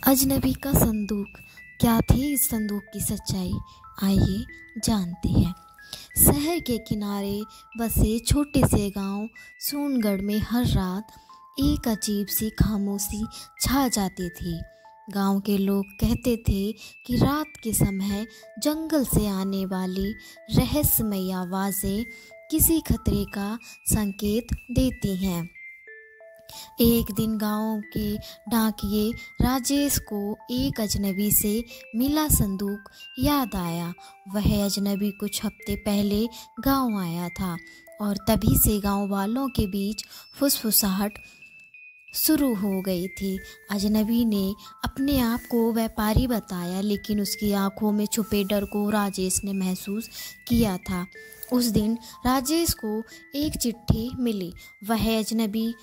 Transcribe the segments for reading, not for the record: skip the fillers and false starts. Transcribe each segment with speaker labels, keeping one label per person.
Speaker 1: अजनबी का संदूक। क्या थी इस संदूक की सच्चाई, आइए जानते हैं। शहर के किनारे बसे छोटे से गांव सोनगढ़ में हर रात एक अजीब सी खामोशी छा जाती थी। गांव के लोग कहते थे कि रात के समय जंगल से आने वाली रहस्यमयी आवाज़ें किसी खतरे का संकेत देती हैं। एक दिन गांव के डाकिये राजेश को एक अजनबी से मिला संदूक याद आया। वह अजनबी कुछ हफ्ते पहले गांव आया था और तभी से गांव वालों के बीच फुसफुसाहट शुरू हो गई थी। अजनबी ने अपने आप को व्यापारी बताया, लेकिन उसकी आंखों में छुपे डर को राजेश ने महसूस किया था। उस दिन राजेश को एक चिट्ठी मिली। वह अजनबी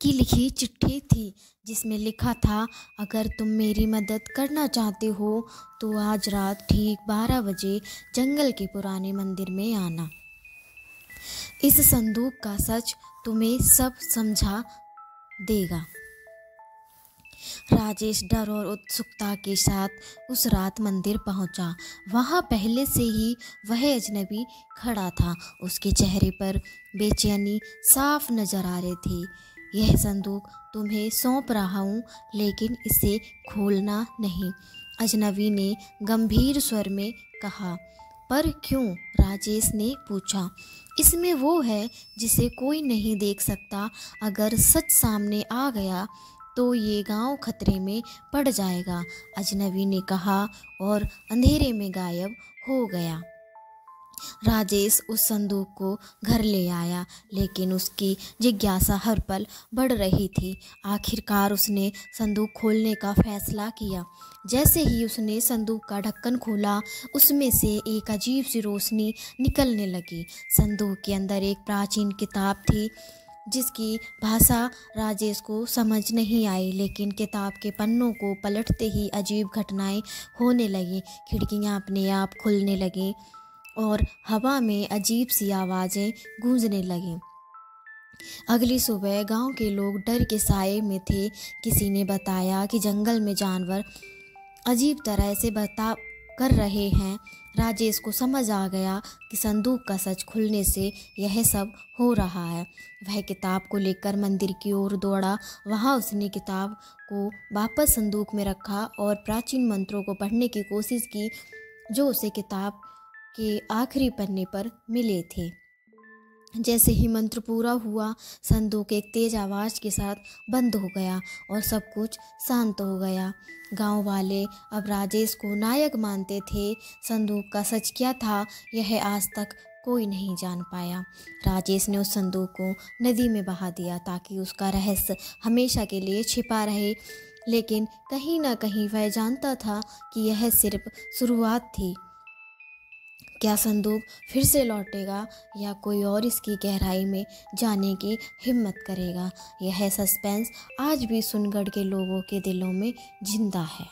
Speaker 1: की लिखी चिट्ठी थी जिसमें लिखा था, अगर तुम मेरी मदद करना चाहते हो तो आज रात ठीक 12 बजे जंगल के पुराने मंदिर में आना। इस संदूक का सच तुम्हें सब समझा देगा। राजेश डर और उत्सुकता के साथ उस रात मंदिर पहुंचा। वहां पहले से ही वह अजनबी खड़ा था। उसके चेहरे पर बेचैनी साफ नजर आ रही थी। यह संदूक तुम्हें सौंप रहा हूँ, लेकिन इसे खोलना नहीं, अजनबी ने गंभीर स्वर में कहा। पर क्यों? राजेश ने पूछा। इसमें वो है जिसे कोई नहीं देख सकता। अगर सच सामने आ गया तो ये गांव खतरे में पड़ जाएगा, अजनबी ने कहा और अंधेरे में गायब हो गया। राजेश उस संदूक को घर ले आया, लेकिन उसकी जिज्ञासा हर पल बढ़ रही थी। आखिरकार उसने संदूक खोलने का फैसला किया। जैसे ही उसने संदूक का ढक्कन खोला, उसमें से एक अजीब सी रोशनी निकलने लगी। संदूक के अंदर एक प्राचीन किताब थी जिसकी भाषा राजेश को समझ नहीं आई, लेकिन किताब के पन्नों को पलटते ही अजीब घटनाएं होने लगी। खिड़कियां अपने आप खुलने लगीं और हवा में अजीब सी आवाज़ें गूंजने लगीं। अगली सुबह गांव के लोग डर के साए में थे। किसी ने बताया कि जंगल में जानवर अजीब तरह से बर्ताव कर रहे हैं। राजेश को समझ आ गया कि संदूक का सच खुलने से यह सब हो रहा है। वह किताब को लेकर मंदिर की ओर दौड़ा। वहां उसने किताब को वापस संदूक में रखा और प्राचीन मंत्रों को पढ़ने की कोशिश की जो उसे किताब के आखिरी पन्ने पर मिले थे। जैसे ही मंत्र पूरा हुआ, संदूक एक तेज आवाज़ के साथ बंद हो गया और सब कुछ शांत हो गया। गांव वाले अब राजेश को नायक मानते थे। संदूक का सच क्या था, यह आज तक कोई नहीं जान पाया। राजेश ने उस संदूक को नदी में बहा दिया ताकि उसका रहस्य हमेशा के लिए छिपा रहे, लेकिन कहीं ना कहीं वह जानता था कि यह सिर्फ शुरुआत थी। क्या संदूक फिर से लौटेगा या कोई और इसकी गहराई में जाने की हिम्मत करेगा? यह सस्पेंस आज भी सोनगढ़ के लोगों के दिलों में जिंदा है।